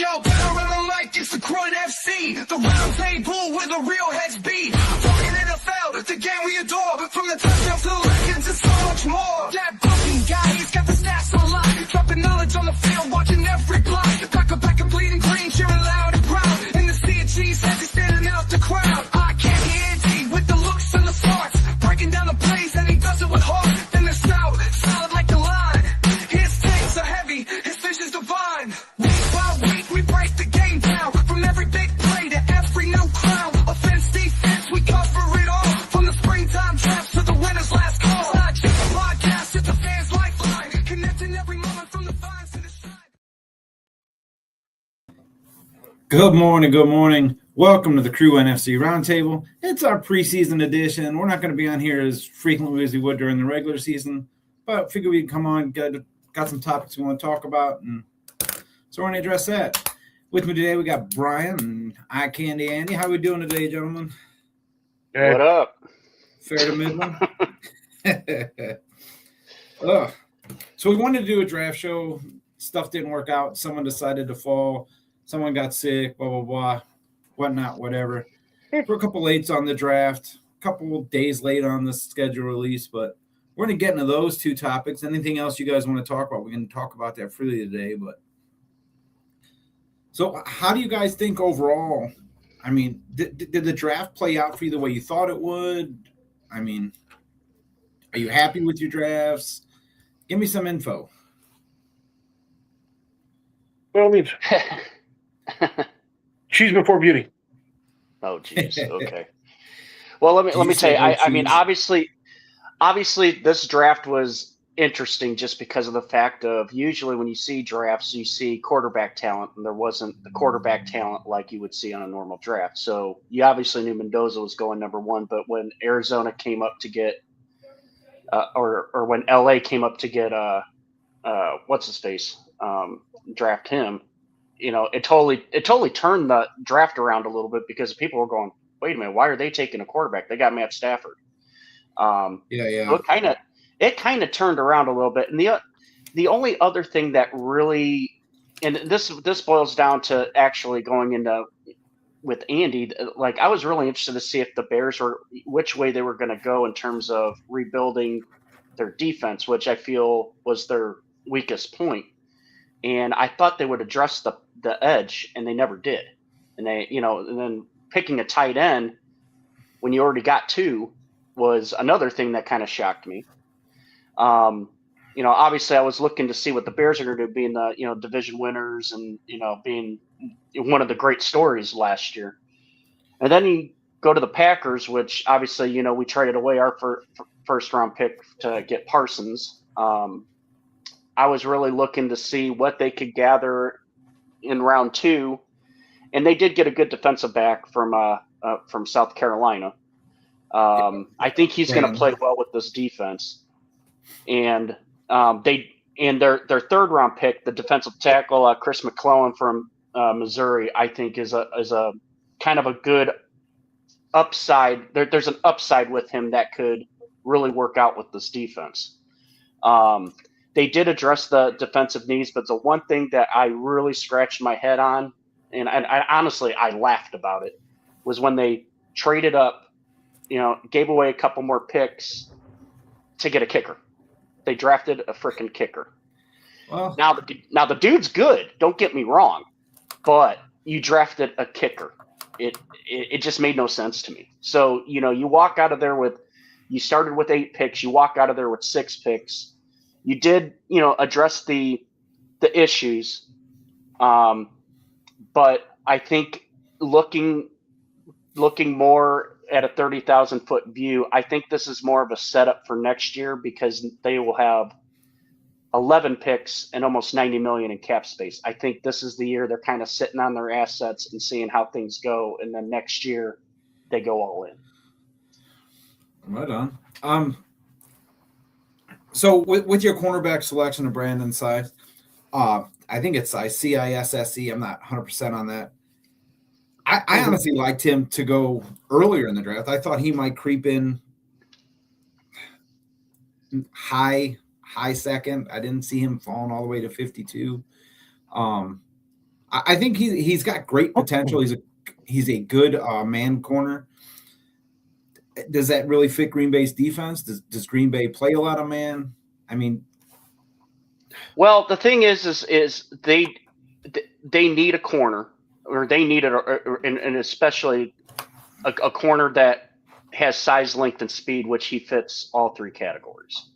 Yo, better on the mic, it's the Krewe NFC, the Roundtable where the real heads be. Talking NFL, the game we adore, but from the touchdowns to the legends and so much more. That bumping guy, he's got the stats on lock, dropping knowledge on the field, watching every block. Back and bleeding green, cheering loud and proud. In the sea of cheese, as he's standing out the crowd. I can't hear D with the looks and the smarts, breaking down the plays, and he does it with heart. Then the stout, solid like the line. His takes are heavy, his vision's divine. Week by week, we break the game down. From every big play to every new crown. Offense, defense, we cover it all. From the springtime draft to the winner's last call. It's not just a podcast, it's a fan's lifeline. Connecting every moment from the vines to the side. Good morning. Welcome to the Krewe NFC Roundtable. It's our preseason edition. We're not going to be on here as frequently as we would during the regular season, but figure we'd come on, got some topics we want to talk about, and so we're going to address that. With me today, we got Brian and Eye Candy Andy. How we doing today, gentlemen? What up? Fair to middling? So we wanted to do a draft show. Stuff didn't work out. Someone decided to fall. Someone got sick, blah, blah, blah, whatnot, whatever. We're a couple lates on the draft, a couple days late on the schedule release, but we're going to get into those two topics. Anything else you guys want to talk about? We're going to talk about that freely today. But so how do you guys think overall? I mean, did the draft play out for you the way you thought it would? I mean, are you happy with your drafts? Give me some info. Well, I mean, cheese before beauty. Oh, geez. Okay. Well, let me tell you. I mean, obviously, this draft was interesting just because of the fact of usually when you see drafts, you see quarterback talent, and there wasn't the quarterback talent like you would see on a normal draft. So you obviously knew Mendoza was going number one, but when Arizona came up to get, or when LA came up to get, what's his face, draft him. You know, it totally turned the draft around a little bit because people were going, wait a minute, why are they taking a quarterback? They got Matt Stafford. So it kind of turned around a little bit. And the only other thing that really, and this boils down to actually going into with Andy, like I was really interested to see if the Bears which way they were going to go in terms of rebuilding their defense, which I feel was their weakest point. And I thought they would address the edge, and they never did. And and then picking a tight end when you already got two was another thing that kind of shocked me. Obviously I was looking to see what the Bears are going to do, being the division winners and, being one of the great stories last year. And then you go to the Packers, which obviously, we traded away our first round pick to get Parsons. I was really looking to see what they could gather in round two, and they did get a good defensive back from South Carolina. I think he's going to play well with this defense, and their third round pick, the defensive tackle Chris McClellan from Missouri, I think is a kind of a good upside. There's an upside with him that could really work out with this defense. They did address the defensive needs, but the one thing that I really scratched my head on, and I honestly laughed about it, was when they traded up, gave away a couple more picks to get a kicker. They drafted a freaking kicker. Well, now the dude's good. Don't get me wrong, but you drafted a kicker. It just made no sense to me. So you walk out of there you started with 8 picks. You walk out of there with 6 picks. You did, address the issues, but I think looking more at a 30,000-foot view, I think this is more of a setup for next year because they will have 11 picks and almost $90 million in cap space. I think this is the year they're kind of sitting on their assets and seeing how things go, and then next year they go all in. Right on. So with your cornerback selection of Brandon Size, I think it's CISSE. I'm not 100% on that. I honestly liked him to go earlier in the draft. I thought he might creep in high second. I didn't see him falling all the way to 52. I I think he's got great potential. He's a good man corner. Does that really fit Green Bay's defense? Does Green Bay play a lot of man? I mean, well, the thing is they need a corner, or they need it, and especially a corner that has size, length, and speed, which he fits all three categories.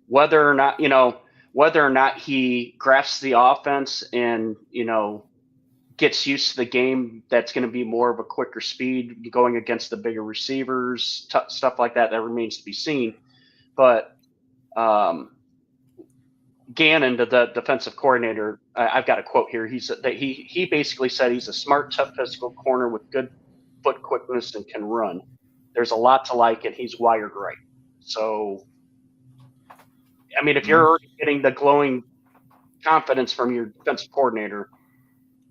Whether or not he grasps the offense and gets used to the game, that's going to be more of a quicker speed going against the bigger receivers, stuff like that. That remains to be seen. But Gannon, the defensive coordinator, I've got a quote here. He basically said he's a smart, tough physical corner with good foot quickness and can run. There's a lot to like, and he's wired right. So, I mean, if you're already getting the glowing confidence from your defensive coordinator,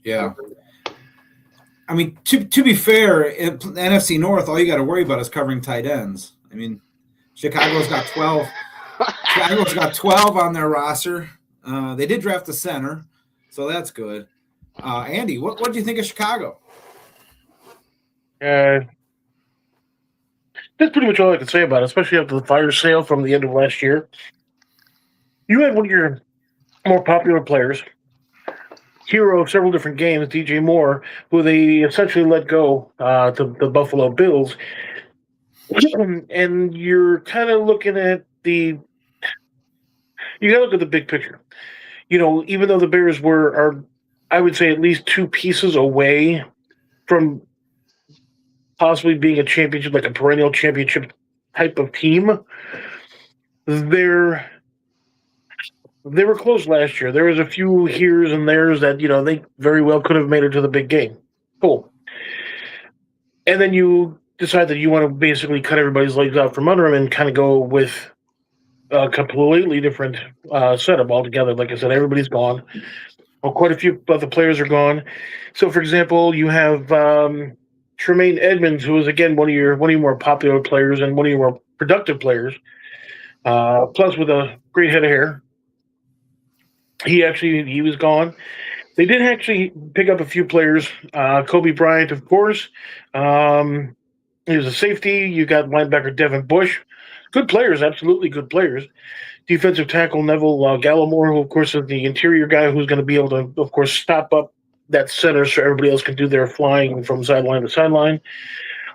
yeah. I mean, to be fair, in the NFC North, all you got to worry about is covering tight ends. I mean, Chicago's got 12. Chicago's got 12 on their roster. They did draft a center, so that's good. Andy, what do you think of Chicago? That's pretty much all I can say about it, especially after the fire sale from the end of last year. You had one of your more popular players, hero of several different games, DJ Moore, who they essentially let go to the Buffalo Bills. And you're kind of looking at you got to look at the big picture. Even though the Bears are, I would say, at least two pieces away from possibly being a championship, like a perennial championship type of team, they were close last year. There was a few heres and theres that, they very well could have made it to the big game. Cool. And then you decide that you want to basically cut everybody's legs out from under them and kind of go with a completely different setup altogether. Like I said, everybody's gone. Well, quite a few of the players are gone. So, for example, you have Tremaine Edmonds, who is, again, one of your more popular players and one of your more productive players, plus with a great head of hair. He was gone. They did actually pick up a few players. Kobe Bryant, of course. He was a safety. You got linebacker Devin Bush. Good players, absolutely good players. Defensive tackle Neville Gallimore, who, of course, is the interior guy who's going to be able to, of course, stop up that center so everybody else can do their flying from sideline to sideline.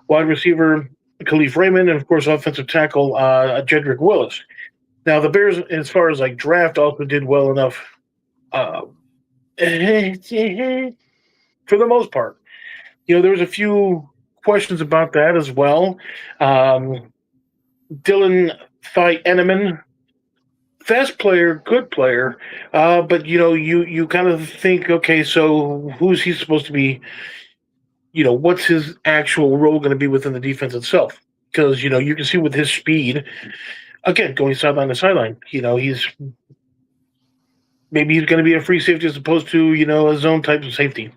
Wide receiver Khalif Raymond, and, of course, offensive tackle Jedrick Willis. Now, the Bears, as far as draft, also did well enough for the most part. There was a few questions about that as well. Dylan Thie-Enneman, fast player, good player, but you kind of think, okay, so who's he supposed to be? What's his actual role going to be within the defense itself? Because you can see with his speed, again, going sideline to sideline, he's going to be a free safety as opposed to a zone type of safety.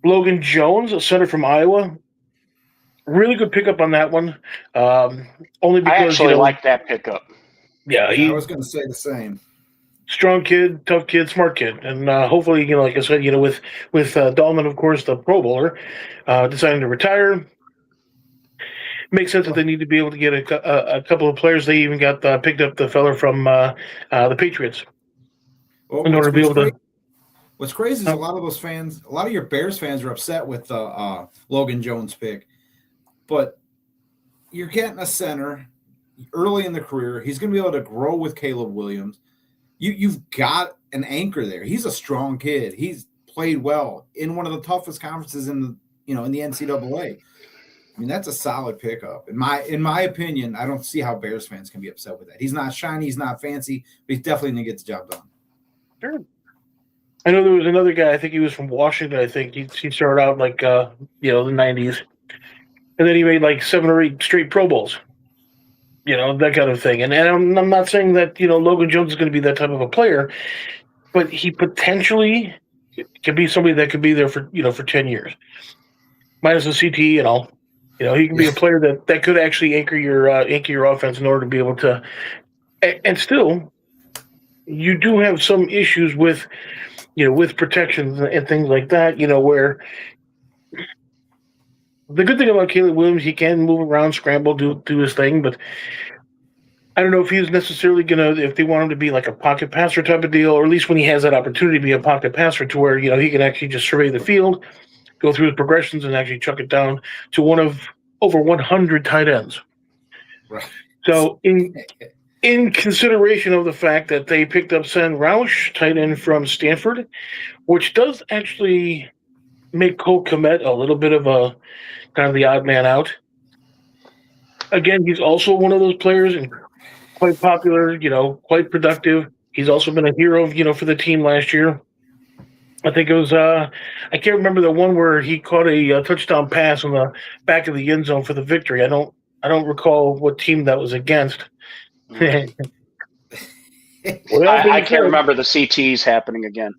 Logan Jones, a center from Iowa. Really good pickup on that one. Only because I actually like that pickup. Yeah, I was going to say the same. Strong kid, tough kid, smart kid, and hopefully, like I said, with Dahlman, of course, the Pro Bowler, deciding to retire. Makes sense that they need to be able to get a couple of players. They even got picked up the fella from the Patriots in order to be able to. What's crazy is a lot of those fans, a lot of your Bears fans are upset with the Logan Jones pick. But you're getting a center early in the career. He's going to be able to grow with Caleb Williams. You've got an anchor there. He's a strong kid. He's played well in one of the toughest conferences in the NCAA. I mean, that's a solid pickup. In my opinion, I don't see how Bears fans can be upset with that. He's not shiny, he's not fancy, but he's definitely going to get the job done. Sure. I know there was another guy. I think he was from Washington. I think he started out the 90s. And then he made 7 or 8 straight Pro Bowls, that kind of thing. And I'm not saying that, Logan Jones is going to be that type of a player, but he potentially could be somebody that could be there for 10 years. Minus the CTE and all. He can be a player that could actually anchor your offense in order to be able to – and still, you do have some issues with, with protections and things like that, where the good thing about Caleb Williams, he can move around, scramble, do his thing, but I don't know if he's necessarily if they want him to be like a pocket passer type of deal, or at least when he has that opportunity to be a pocket passer to where, he can actually just survey the field, go through his progressions, and actually chuck it down to one of over 100 tight ends. Right. So in consideration of the fact that they picked up Sen Roush, tight end from Stanford, which does actually make Cole Kmet a little bit of a kind of the odd man out. Again, he's also one of those players and quite popular, quite productive. He's also been a hero, for the team last year. I think it was I can't remember the one where he caught a touchdown pass on the back of the end zone for the victory. I don't recall what team that was against. I can't remember the CTs happening again.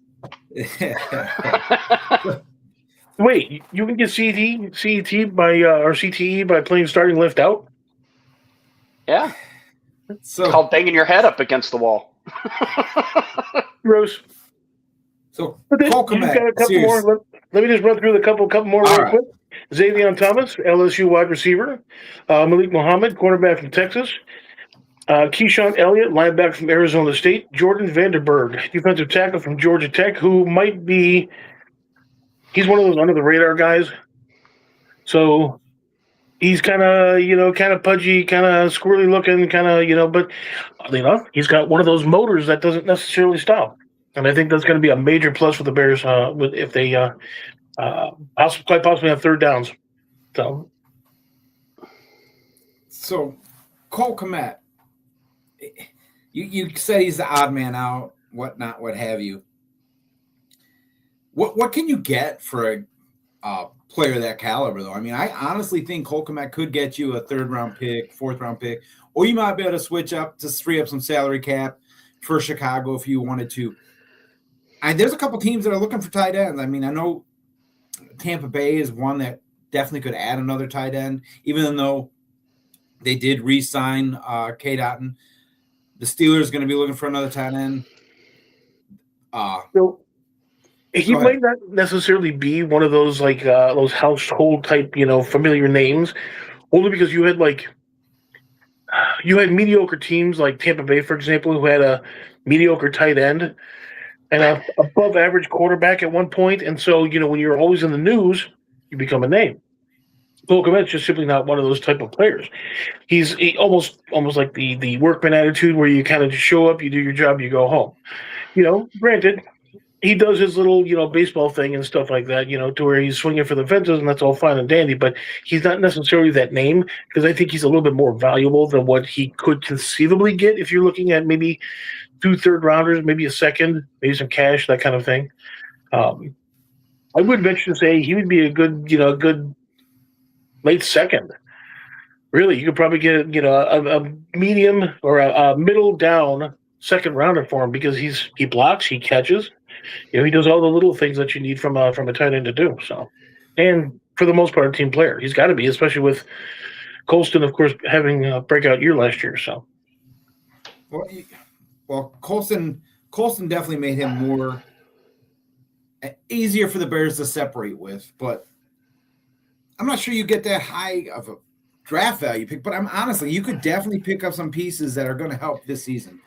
Wait, you can get CT by or CTE by playing starting left out? Yeah. So it's called banging your head up against the wall. Gross. So Cole Kmet, got a couple more. Let me just run through the couple more real quick. Xavier Thomas, LSU wide receiver. Malik Muhammad, cornerback from Texas. Keyshawn Elliott, linebacker from Arizona State. Jordan Vanderberg, defensive tackle from Georgia Tech, who might be – he's one of those under-the-radar guys. So he's kind of pudgy, kind of squirrely looking, but oddly enough, he's got one of those motors that doesn't necessarily stop. And I think that's going to be a major plus for the Bears if they quite possibly have third downs. So Cole Kmet, you said he's the odd man out, whatnot, what have you. What can you get for a player of that caliber, though? I mean, I honestly think Cole Kmet could get you a third-round pick, fourth-round pick, or you might be able to switch up to free up some salary cap for Chicago if you wanted to. There's a couple teams that are looking for tight ends. I mean, I know Tampa Bay is one that definitely could add another tight end, even though they did re-sign K. Dotton. The Steelers are going to be looking for another tight end. So he might not necessarily be one of those those household type, familiar names, only because you had mediocre teams like Tampa Bay, for example, who had a mediocre tight end and a above average quarterback at one point. And so, when you're always in the news, you become a name. Cole Kmet's just simply not one of those type of players. He's almost like the workman attitude where you kind of just show up, you do your job, you go home. Granted, he does his little, baseball thing and stuff like that, to where he's swinging for the fences, and that's all fine and dandy, but he's not necessarily that name because I think he's a little bit more valuable than what he could conceivably get if you're looking at maybe 2 third-rounders, maybe a second, maybe some cash, that kind of thing. I would venture to say he would be a good late second. Really, you could probably get a medium or a middle down second rounder for him because he blocks, he catches, he does all the little things that you need from a tight end to do. So, and for the most part, a team player, he's got to be, especially with Colston, of course, having a breakout year last year. So, well, Colston definitely made him more easier for the Bears to separate with, but I'm not sure you get that high of a draft value pick, but honestly, you could definitely pick up some pieces that are going to help this season.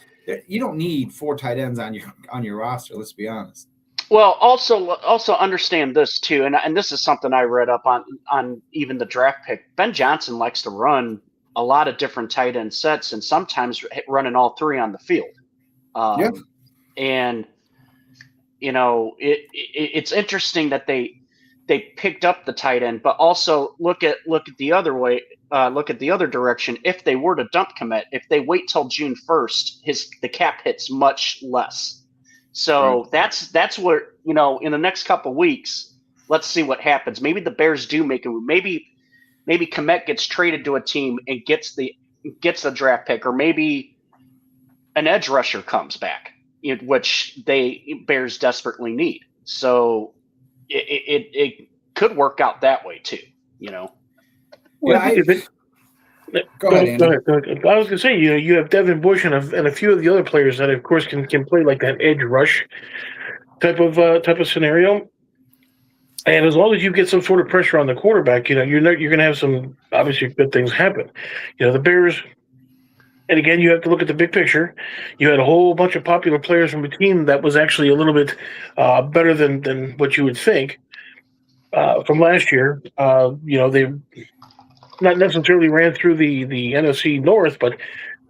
You don't need 4 tight ends on your roster. Let's be honest. Well, also understand this too, and this is something I read up on even the draft pick. Ben Johnson likes to run a lot of different tight end sets, and sometimes running all 3 on the field. And it's interesting that they picked up the tight end, but also look at the other way. Look at the other direction. If they were to dump Kmet, if they wait till June 1st, the cap hits much less. So that's where in the next couple of weeks, let's see what happens. Maybe the Bears do make a move. Maybe Kmet gets traded to a team and gets the draft pick, or maybe an edge rusher comes back, which Bears desperately need. So it could work out that way too. Well, Go ahead, Andy. Go ahead. I was going to say, you have Devin Bush and a few of the other players that, of course, can play like that edge rush type of scenario. And as long as you get some sort of pressure on the quarterback, you're going to have some obviously good things happen. The Bears. And again, you have to look at the big picture. You had a whole bunch of popular players from a team that was actually a little bit better than what you would think from last year. They not necessarily ran through the NFC North, but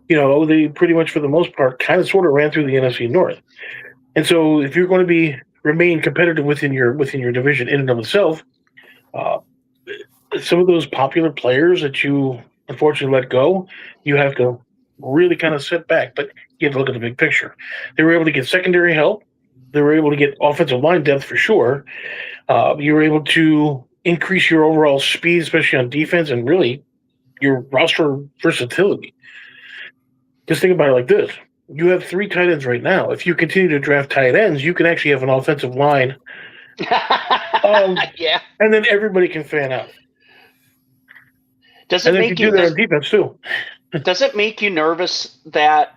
they pretty much for the most part kind of sort of ran through the NFC North. And so if you're going to remain competitive within your division in and of itself, some of those popular players that you unfortunately let go, you have to really kind of sit back. But you have to look at the big picture. They were able to get secondary help. They were able to get offensive line depth for sure. You were able to increase your overall speed, especially on defense, and really your roster versatility. Just think about it like this. You have 3 tight ends right now. If you continue to draft tight ends, you can actually have an offensive line. Yeah. And then everybody can fan out. Does it make you do that on defense too? Does it make you nervous that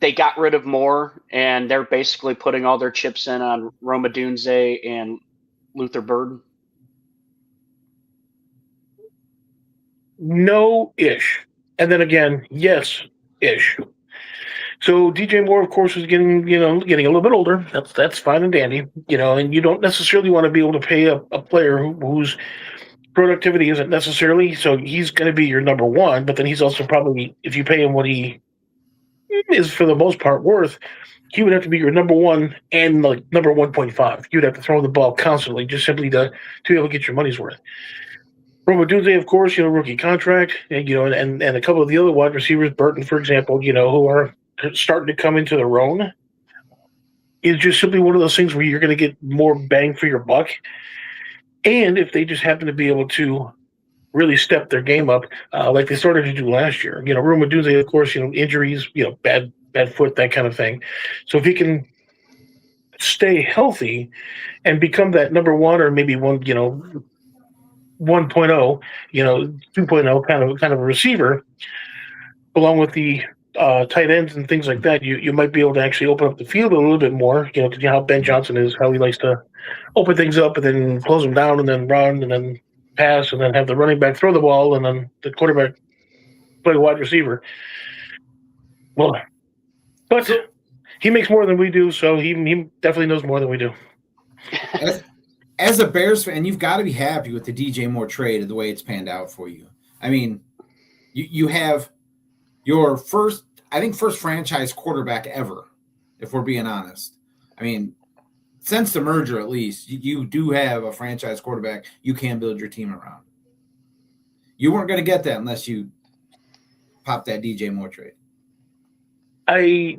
they got rid of Moore and they're basically putting all their chips in on Roma Dunze and Luther Burden? No-ish. And then again, yes-ish. So DJ Moore, of course, is getting a little bit older. That's fine and dandy, and you don't necessarily want to be able to pay a player whose productivity isn't necessarily, so he's going to be your number one, but then he's also probably, if you pay him what he is for the most part worth, he would have to be your number one and like number 1.5. You'd have to throw the ball constantly just simply to be able to get your money's worth. Roma Dunze, of course, rookie contract, and a couple of the other wide receivers, Burton, for example, who are starting to come into their own. It's just simply one of those things where you're going to get more bang for your buck. And if they just happen to be able to really step their game up, like they started to do last year. Roma Dunze, of course, injuries, bad foot, that kind of thing. So if he can stay healthy and become that number one or maybe 1.0, 2.0 kind of a receiver, along with the tight ends and things like that, you might be able to actually open up the field a little bit more, because how Ben Johnson is, how he likes to open things up and then close them down and then run and then pass and then have the running back throw the ball and then the quarterback play wide receiver. Well, but he makes more than we do, so he definitely knows more than we do. As a Bears fan, you've got to be happy with the DJ Moore trade and the way it's panned out for you. I mean, you have your first franchise quarterback ever, if we're being honest. I mean, since the merger, at least, you do have a franchise quarterback you can build your team around. You weren't going to get that unless you pop that DJ Moore trade. I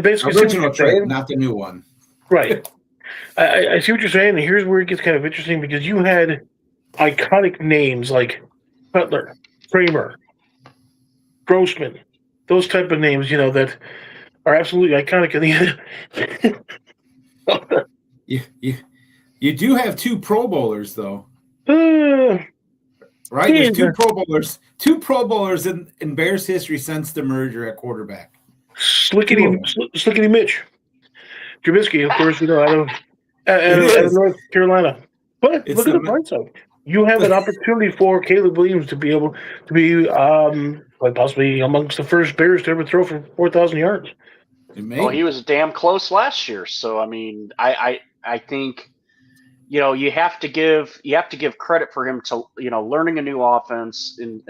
basically original trade, not the new one. Right. I see what you're saying, and here's where it gets kind of interesting, because you had iconic names like Cutler, Kramer, Grossman, those type of names, that are absolutely iconic in the You do have 2 Pro Bowlers, though. Right? There's 2 Pro Bowlers in Bears history since the merger at quarterback. Slickety Mitch. Trubisky, of course, out of North Carolina. But look at the bright side. You have an opportunity for Caleb Williams to be able to be quite possibly amongst the first Bears to ever throw for 4,000 yards. Well, he was damn close last year. So I mean, I think you have to give credit for him to learning a new offense, and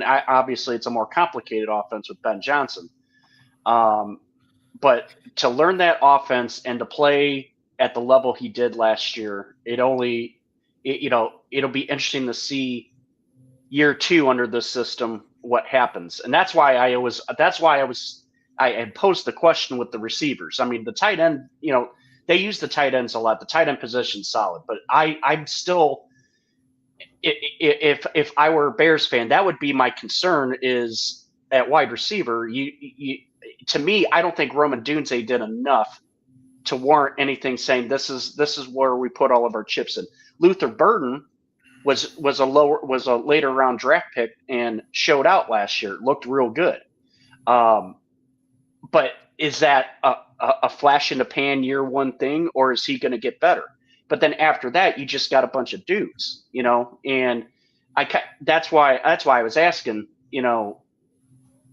obviously it's a more complicated offense with Ben Johnson. But to learn that offense and to play at the level he did last year, it'll be interesting to see year 2 under this system what happens. And that's why I had posed the question with the receivers. I mean, the tight end, they use the tight ends a lot. The tight end position's solid, but I'm still, if I were a Bears fan, that would be my concern is at wide receiver. To me, I don't think Roma Dunze did enough to warrant anything saying this is where we put all of our chips in. Luther Burden, was a later round draft pick and showed out last year. Looked real good. But is that a flash in the pan year one thing, or is he going to get better? But then after that, you just got a bunch of dudes, and that's why I was asking,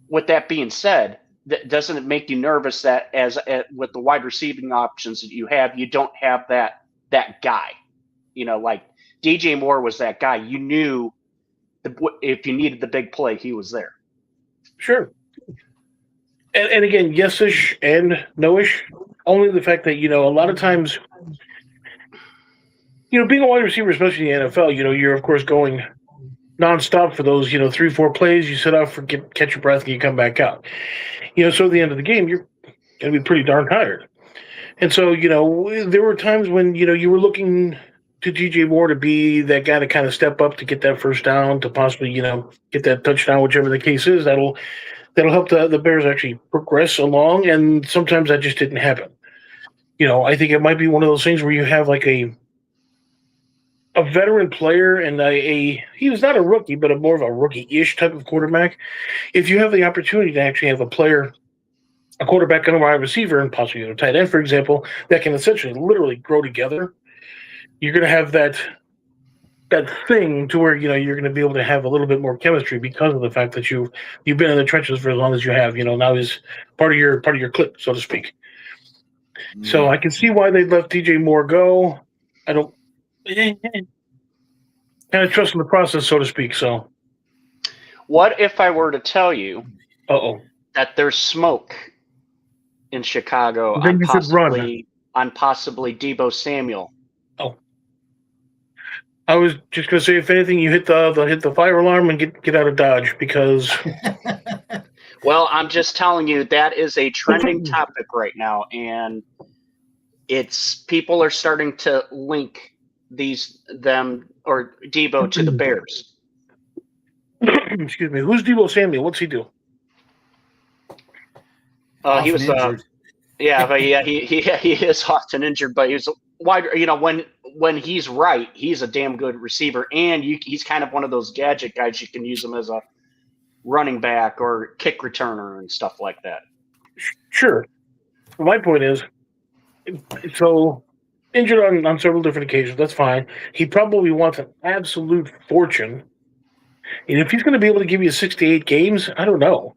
with that being said, doesn't it make you nervous that with the wide receiving options that you have, you don't have that guy, like DJ Moore was that guy. You knew if you needed the big play, he was there. Sure. And again, yes-ish and no-ish. Only the fact that, a lot of times, being a wide receiver, especially in the NFL, you're, of course, going nonstop for those, 3-4 plays. You sit off, catch your breath, and you come back out. So at the end of the game, you're going to be pretty darn tired. And so, there were times when, you were looking to DJ Moore to be that guy to kind of step up to get that first down, to possibly, get that touchdown, whichever the case is. That'll help the Bears actually progress along, and sometimes that just didn't happen. I think it might be one of those things where you have like a veteran player and he was not a rookie, but more of a rookie-ish type of quarterback. If you have the opportunity to actually have a quarterback and a wide receiver, and possibly a tight end, for example, that can essentially literally grow together, you're going to have that thing to where you're going to be able to have a little bit more chemistry because of the fact that you've been in the trenches for as long as you have. Now he's part of your clique, so to speak. Mm-hmm. So I can see why they let DJ Moore go. I don't kind of trust in the process, so to speak. So, what if I were to tell you that there's smoke in Chicago on possibly Deebo Samuel? I was just going to say, if anything, you hit the fire alarm and get out of Dodge because. Well, I'm just telling you that is a trending topic right now, and people are starting to link Deebo to the Bears. Excuse me. Who's Deebo Samuel? What's he do? He was injured. He is often injured, but he was wide. When he's right, he's a damn good receiver, and he's kind of one of those gadget guys. You can use him as a running back or kick returner and stuff like that. Sure. My point is, so injured on several different occasions. That's fine. He probably wants an absolute fortune, and if he's going to be able to give you 6 to 8 games, I don't know.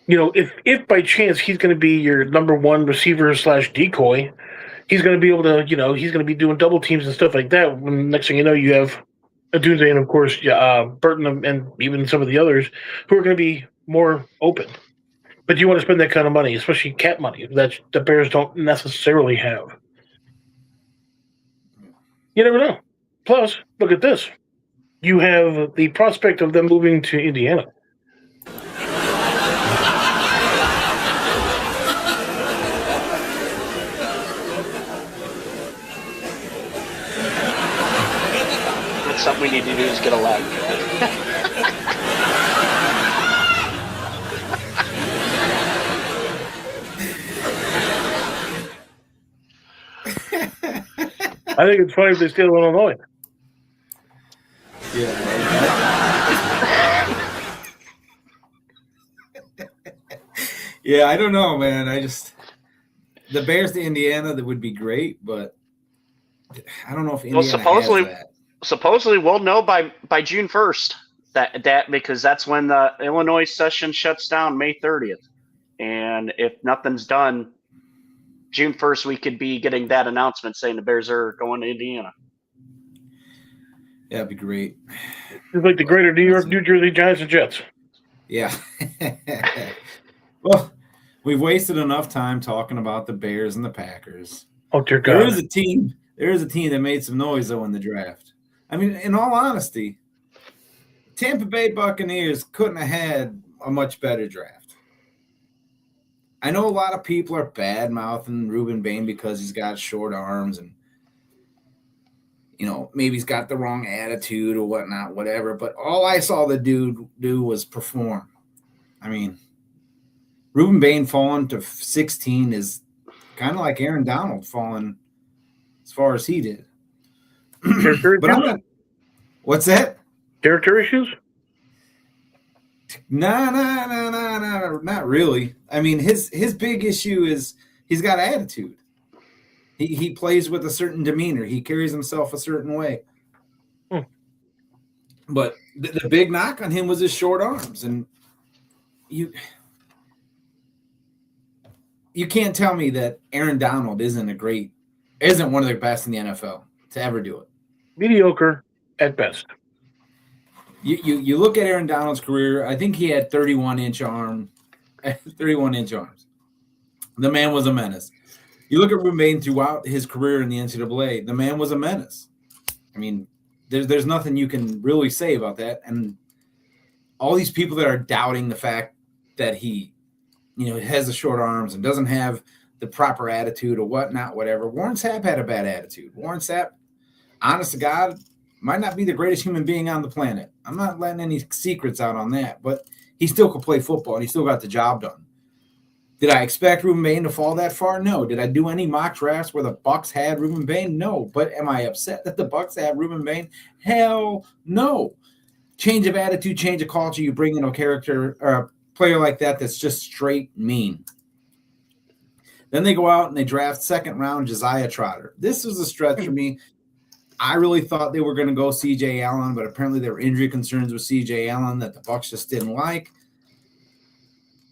If by chance he's going to be your number one receiver / decoy. He's going to be able to, he's going to be doing double teams and stuff like that. When next thing you know, you have Adunze and, of course, Burton and even some of the others who are going to be more open. But you want to spend that kind of money, especially cap money, that the Bears don't necessarily have. You never know. Plus, look at this. You have the prospect of them moving to Indiana. Something we need to do is get a lab. I think it's funny if they steal Illinois. Yeah. Yeah, I don't know, man. The Bears to Indiana, that would be great, but I don't know if Indiana has that. Supposedly we'll know by June 1st that because that's when the Illinois session shuts down May 30th. And if nothing's done, June 1st, we could be getting that announcement saying the Bears are going to Indiana. Yeah, that'd be great. It's like the greater New York, New Jersey Giants and Jets. Yeah. Well, we've wasted enough time talking about the Bears and the Packers. Oh, dear God. There is a team that made some noise, though, in the draft. I mean, in all honesty, Tampa Bay Buccaneers couldn't have had a much better draft. I know a lot of people are bad-mouthing Ruben Bain because he's got short arms and, maybe he's got the wrong attitude or whatnot, whatever. But all I saw the dude do was perform. I mean, Ruben Bain falling to 16 is kind of like Aaron Donald falling as far as he did. But What's that? Character issues? No, not really. I mean, his big issue is he's got attitude. He plays with a certain demeanor. He carries himself a certain way. But the big knock on him was his short arms, and you can't tell me that Aaron Donald isn't one of the best in the NFL to ever do it. Mediocre at best. You look at Aaron Donald's career. I think he had 31-inch arms. The man was a menace. You look at Ruben Bain throughout his career in the NCAA. The man was a menace. I mean, there's nothing you can really say about that. And all these people that are doubting the fact that he, has the short arms and doesn't have the proper attitude or whatnot, whatever. Warren Sapp had a bad attitude. Warren Sapp, honest to God, might not be the greatest human being on the planet. I'm not letting any secrets out on that, but he still could play football and he still got the job done. Did I expect Ruben Bain to fall that far? No. Did I do any mock drafts where the Bucs had Ruben Bain? No. But am I upset that the Bucs had Ruben Bain? Hell no. Change of attitude, change of culture. You bring in a character or a player like that's just straight mean. Then they go out and they draft second round Josiah Trotter. This was a stretch for me. I really thought they were going to go C.J. Allen, but apparently there were injury concerns with C.J. Allen that the Bucs just didn't like.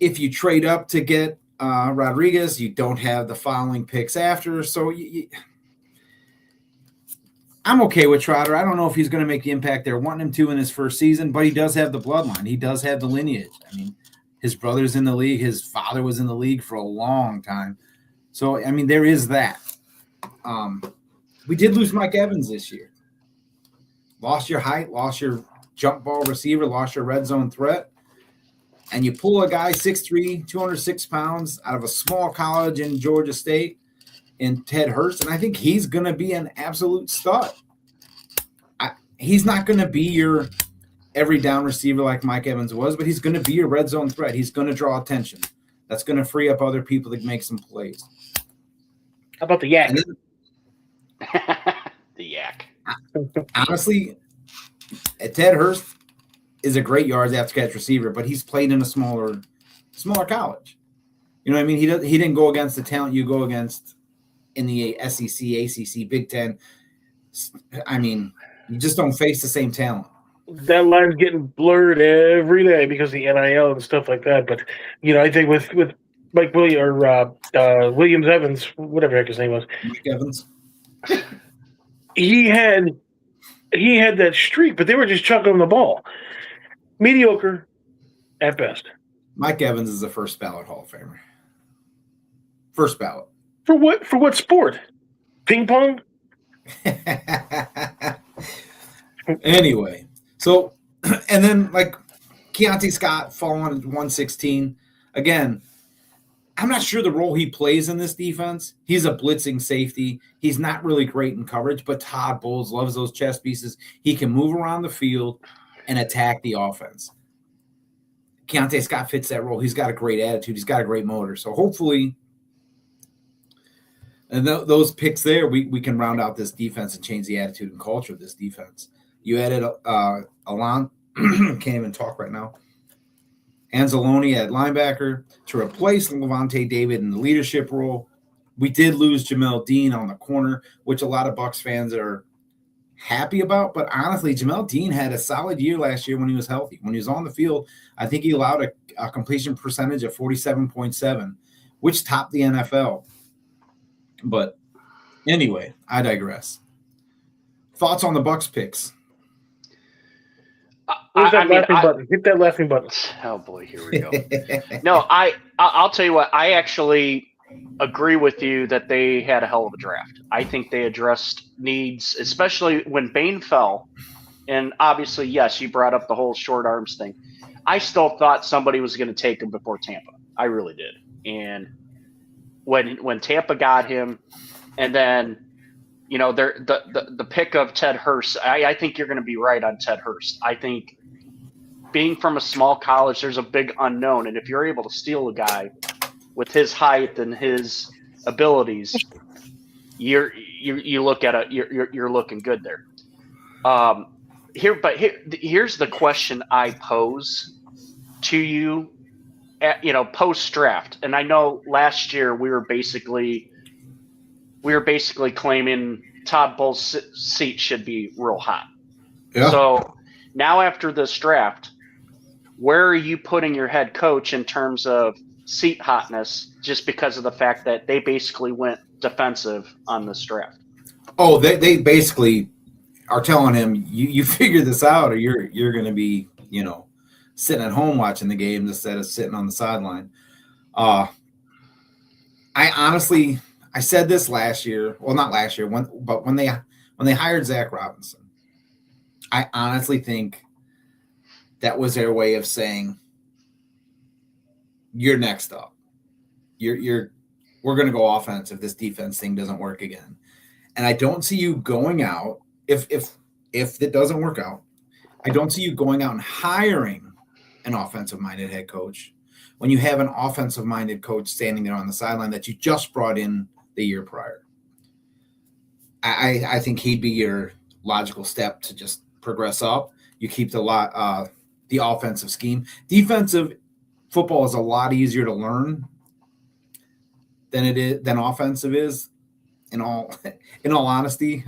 If you trade up to get Rodriguez, you don't have the following picks after. So I'm okay with Trotter. I don't know if he's going to make the impact they're wanting him to in his first season, but he does have the bloodline. He does have the lineage. I mean, his brother's in the league. His father was in the league for a long time. So, I mean, there is that. We did lose Mike Evans this year. Lost your height, lost your jump ball receiver, lost your red zone threat. And you pull a guy 6'3", 206 pounds out of a small college in Georgia State in Ted Hurst, and I think he's going to be an absolute stud. He's not going to be your every down receiver like Mike Evans was, but he's going to be your red zone threat. He's going to draw attention. That's going to free up other people to make some plays. How about the yak? The yak. Honestly, Ted Hurst is a great yards after catch receiver, but he's played in a smaller college. You know what I mean? He didn't go against the talent you go against in the SEC, ACC, Big Ten. I mean, you just don't face the same talent. That line's getting blurred every day because of the NIL and stuff like that. But I think with Mike Williams Evans, whatever the heck his name was, Mike Evans, he had that streak, but they were just chucking him the ball. Mediocre at best. Mike Evans is a first ballot Hall of Famer. First ballot. For what? For what sport? Ping pong? Anyway, so and then like Keontae Scott falling at 116. Again, I'm not sure the role he plays in this defense. He's a blitzing safety. He's not really great in coverage, but Todd Bowles loves those chess pieces. He can move around the field and attack the offense. Keontae Scott fits that role. He's got a great attitude. He's got a great motor. So hopefully, and those picks there, we can round out this defense and change the attitude and culture of this defense. You added Alon, can't even talk right now, Anzalone at linebacker to replace Levante David in the leadership role. We did lose Jamel Dean on the corner, which a lot of Bucs fans are happy about. But honestly, Jamel Dean had a solid year last year when he was healthy. When he was on the field, I think he allowed a completion percentage of 47.7, which topped the NFL. But anyway, I digress. Thoughts on the Bucs picks? Where's that laughing button? Hit that laughing button. Oh boy, here we go. No, I'll tell you what. I actually agree with you that they had a hell of a draft. I think they addressed needs, especially when Bain fell. And obviously, yes, you brought up the whole short arms thing. I still thought somebody was going to take him before Tampa. I really did. And when Tampa got him, and then the pick of Ted Hurst, I think you're going to be right on Ted Hurst. I think being from a small college, there's a big unknown, and if you're able to steal a guy with his height and his abilities, you look at it, you're looking good there. Here's the question I pose to you, post draft. And I know last year we were basically claiming Todd Bowles' seat should be real hot. Yeah. So now after this draft, where are you putting your head coach in terms of seat hotness, just because of the fact that they basically went defensive on this draft? Oh, they basically are telling him, you figure this out, or you're going to be, sitting at home watching the games instead of sitting on the sideline. I honestly, I said this last year. Well, not last year, when they hired Zach Robinson, I honestly think that was their way of saying, you're next up. We're going to go offense if this defense thing doesn't work again. And I don't see you going out if it doesn't work out. I don't see you going out and hiring an offensive-minded head coach when you have an offensive-minded coach standing there on the sideline that you just brought in the year prior. I think he'd be your logical step to just progress up. You keep the offensive scheme. Defensive football is a lot easier to learn than offensive is. In all honesty,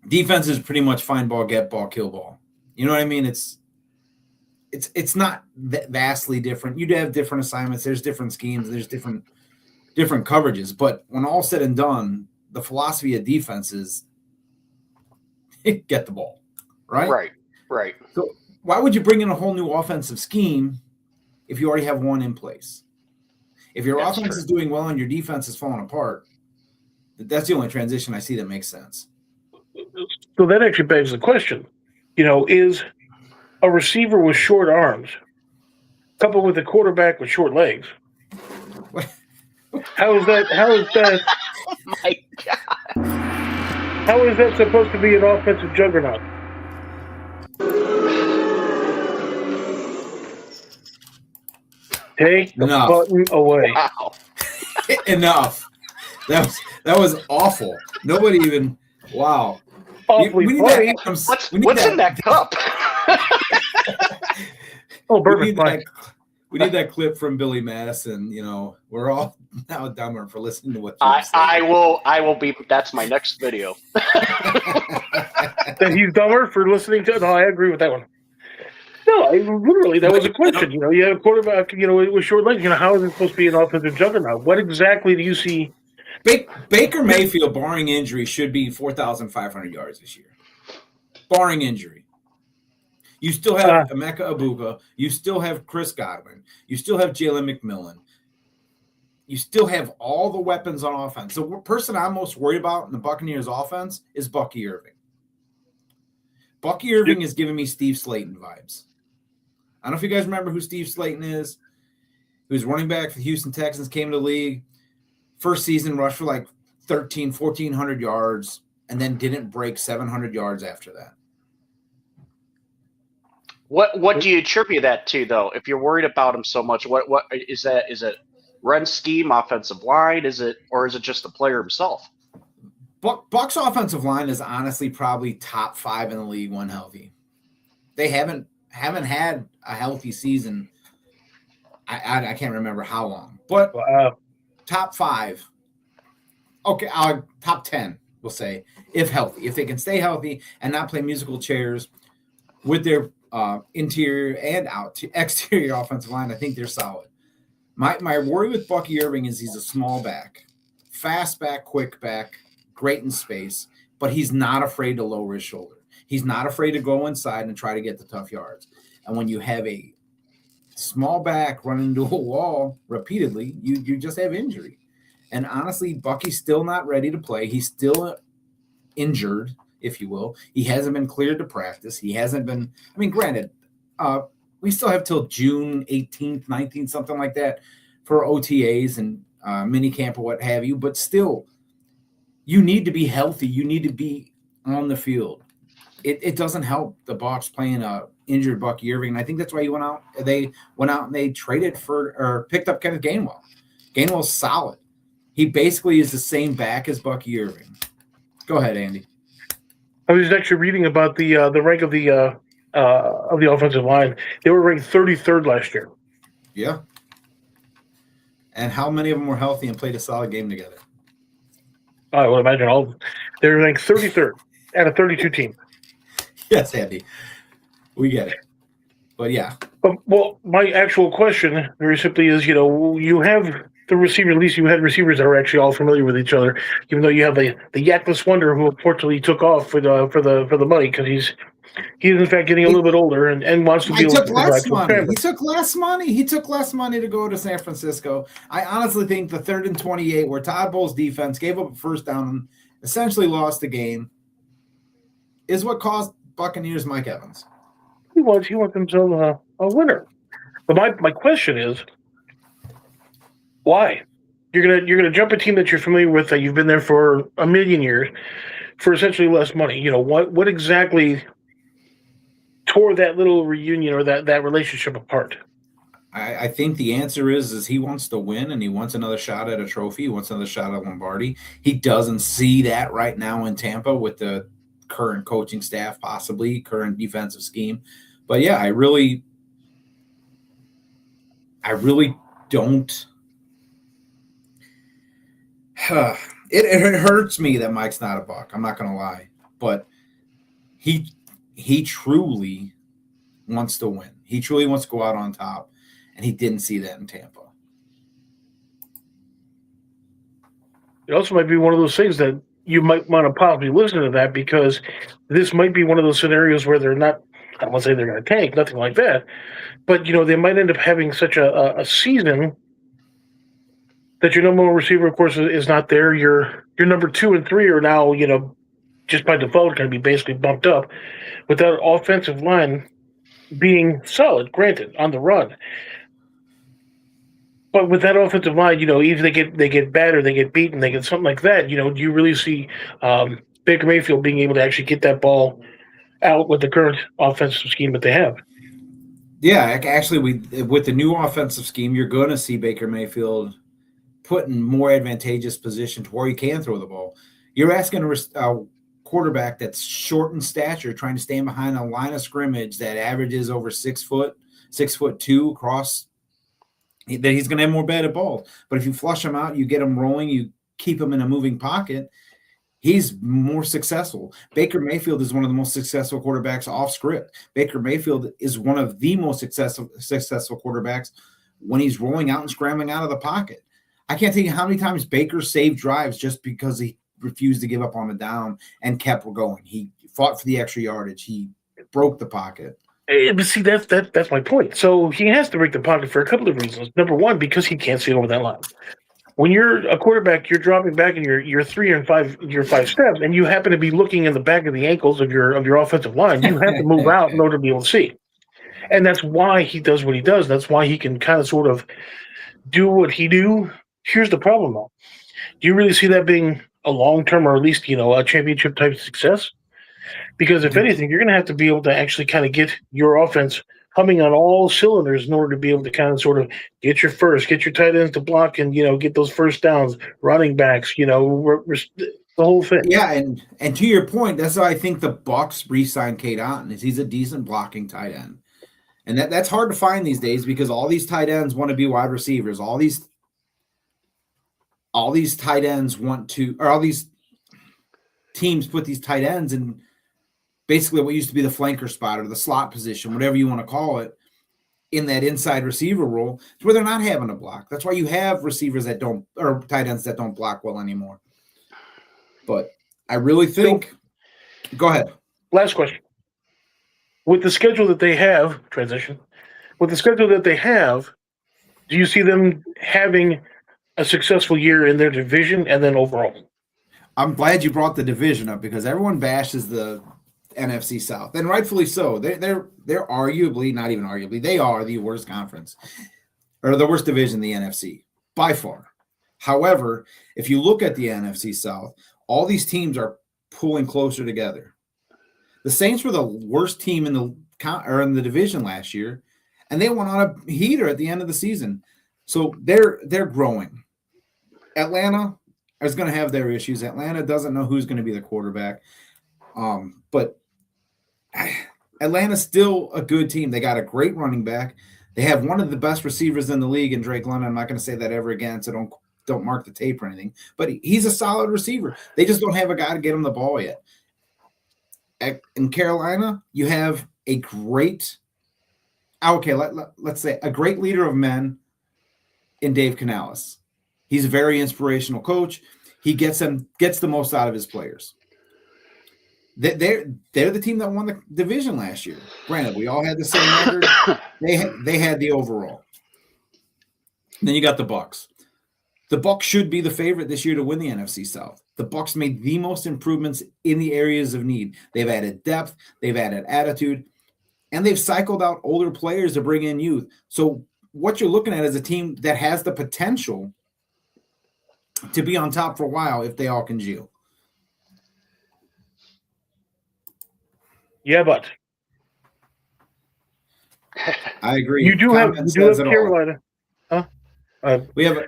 defense is pretty much find ball, get ball, kill ball. You know what I mean? It's not vastly different. You'd have different assignments. There's different schemes. There's different coverages. But when all said and done, the philosophy of defense is get the ball, right? Right. So why would you bring in a whole new offensive scheme if you already have one in place? If your offense is doing well and your defense is falling apart, that's the only transition I see that makes sense. So that actually begs the question, is a receiver with short arms coupled with a quarterback with short legs, how is that Oh my God. how is that supposed to be an offensive juggernaut? Take the button away. Wow. Enough. That was awful. Nobody even. Wow. Awfully funny. What's in that cup? We need that clip from Billy Madison. We're all now dumber for listening to what you're saying. I will be. That's my next video. That he's dumber for listening to. No, I agree with that one. No, literally, that was a question. You have a quarterback, with short legs. How is it supposed to be an offensive juggernaut? What exactly do you see? Baker Mayfield, barring injury, should be 4,500 yards this year. Barring injury. You still have Emeka Egbuka. You still have Chris Godwin. You still have Jalen McMillan. You still have all the weapons on offense. The person I'm most worried about in the Buccaneers offense is Bucky Irving. Bucky Irving is giving me Steve Slayton vibes. I don't know if you guys remember who Steve Slayton is. He was running back for the Houston Texans, came to the league. First season rushed for like 1,400 yards, and then didn't break 700 yards after that. What do you attribute that to, though? If you're worried about him so much, what is that? Is it run scheme, offensive line? Is it just the player himself? Bucks offensive line is honestly probably top 5 in the league when healthy. They haven't had a healthy season. I can't remember how long, but top 5. Okay, top 10, we'll say, if healthy. If they can stay healthy and not play musical chairs with their interior and exterior offensive line, I think they're solid. My worry with Bucky Irving is he's a small back, fast back, quick back, great in space, but he's not afraid to lower his shoulder. He's not afraid to go inside and try to get the tough yards. And when you have a small back running into a wall repeatedly, you just have injury. And honestly, Bucky's still not ready to play. He's still injured, if you will. He hasn't been cleared to practice. He hasn't been – granted, we still have till June 18th, 19th, something like that for OTAs and mini camp or what have you. But still, you need to be healthy. You need to be on the field. It doesn't help the Bucs playing a injured Bucky Irving. And I think that's why they went out and they traded for or picked up Kenneth Gainwell. Gainwell's solid. He basically is the same back as Bucky Irving. Go ahead, Andy. I was actually reading about the rank of the offensive line. They were ranked 33rd last year. Yeah. And how many of them were healthy and played a solid game together? I would imagine all of them. They were ranked 33rd out of 32 teams. Yes, Andy. We get it. But yeah. Well, my actual question very simply is, you have the receiver, at least you had receivers that are actually all familiar with each other, even though you have the Yakless Wonder who unfortunately took off for the money because he's in fact getting a little bit older and wants to be able to less money. He took less money. He took less money to go to San Francisco. I honestly think the 3rd and 28, where Todd Bowles' defense gave up a first down and essentially lost the game, is what cost Buccaneers Mike Evans. He wants himself a winner. But my question is, why? You're gonna jump a team that you're familiar with, that you've been there for a million years, for essentially less money. What exactly tore that little reunion or that relationship apart? I think the answer is he wants to win and he wants another shot at a trophy. He wants another shot at Lombardi. He doesn't see that right now in Tampa with the current coaching staff, possibly current defensive scheme. But yeah, I really don't. It hurts me that Mike's not a Buck. I'm not going to lie, but he truly wants to win. He truly wants to go out on top, and he didn't see that in Tampa. It also might be one of those things that you might want to possibly listen to that, because this might be one of those scenarios where they're not, I don't want to say they're going to tank, nothing like that, but they might end up having such a season that your number one receiver, of course, is not there. Your number 2 and 3 are now, just by default going to be basically bumped up, with that offensive line being solid, granted, on the run. But with that offensive line, either they get bad or they get beaten, they get something like that. Do you really see Baker Mayfield being able to actually get that ball out with the current offensive scheme that they have? Yeah, actually, with the new offensive scheme, you're going to see Baker Mayfield put in more advantageous position to where he can throw the ball. You're asking a quarterback that's short in stature, trying to stand behind a line of scrimmage that averages over 6 foot, 6'2" across, that he's going to have more batted balls. But if you flush him out, you get him rolling, you keep him in a moving pocket, he's more successful. Baker Mayfield is one of the most successful quarterbacks off script. Baker Mayfield is one of the most successful quarterbacks when he's rolling out and scrambling out of the pocket. I can't tell you how many times Baker saved drives just because he refused to give up on a down and kept going. He fought for the extra yardage. He broke the pocket. But see, that's my point. So he has to break the pocket for a couple of reasons. Number one, because he can't see over that line. When you're a quarterback, you're dropping back in your 3 and 5 steps, and you happen to be looking in the back of the ankles of your offensive line. You have to move out in order to be able to see. And that's why he does what he does. That's why he can kind of sort of do what he do. Here's the problem, though. Do you really see that being a long-term, or at least, a championship type success? Because if anything, you're going to have to be able to actually kind of get your offense humming on all cylinders in order to be able to kind of sort of get your tight ends to block and, get those first downs, running backs, the whole thing. Yeah, and to your point, that's why I think the Bucs re-signed Cade Otton, is he's a decent blocking tight end. And that's hard to find these days because all these tight ends want to be wide receivers. All these tight ends all these teams put these tight ends in basically what used to be the flanker spot or the slot position, whatever you want to call it, in that inside receiver role. It's where they're not having to block. That's why you have receivers or tight ends that don't block well anymore. But I really think – go ahead. Last question. With the schedule that they have – transition. With the schedule that they have, do you see them having a successful year in their division and then overall? I'm glad you brought the division up because everyone bashes the NFC South, and rightfully so. They're arguably, not even arguably, they are the worst conference or the worst division in the NFC by far. However, if you look at the NFC South, all these teams are pulling closer together. The Saints were the worst team in the division last year, and they went on a heater at the end of the season. So they're growing. Atlanta is going to have their issues. Atlanta doesn't know who's going to be the quarterback. But Atlanta's still a good team. They got a great running back. They have one of the best receivers in the league in Drake London. I'm not going to say that ever again, so don't mark the tape or anything. But he's a solid receiver. They just don't have a guy to get him the ball yet. In Carolina, you have a great let's say a great leader of men in Dave Canales. He's a very inspirational coach. He gets the most out of his players. They're the team that won the division last year. Granted, we all had the same record. They had the overall. Then you got the Bucs. The Bucs should be the favorite this year to win the NFC South. The Bucs made the most improvements in the areas of need. They've added depth, they've added attitude, and they've cycled out older players to bring in youth. So what you're looking at is a team that has the potential to be on top for a while if they all congeal. Yeah, but I agree. You do have Carolina. Huh? We have.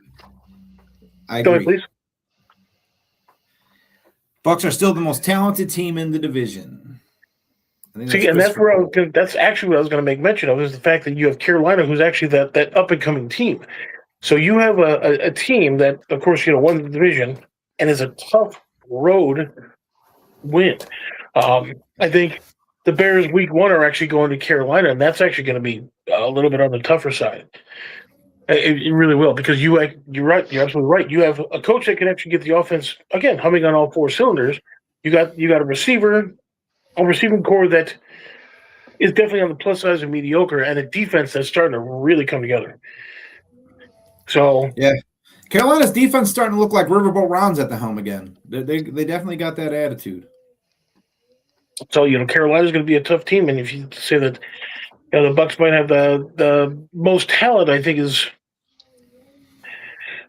I Go agree. ahead, please. Bucs are still the most talented team in the division. See, and that's actually what I was going to make mention of, is the fact that you have Carolina, who's actually that up and coming team. So you have a team that, of course, won the division and is a tough road win. I think the Bears week 1 are actually going to Carolina, and that's actually going to be a little bit on the tougher side. It really will, because you're right. You're absolutely right. You have a coach that can actually get the offense, again, humming on all 4 cylinders. You got a receiving core that is definitely on the plus side of mediocre, and a defense that's starting to really come together. So yeah, Carolina's defense starting to look like Riverboat Rounds at the helm again. They definitely got that attitude. So Carolina's going to be a tough team, and if you say that the Bucs might have the most talent, I think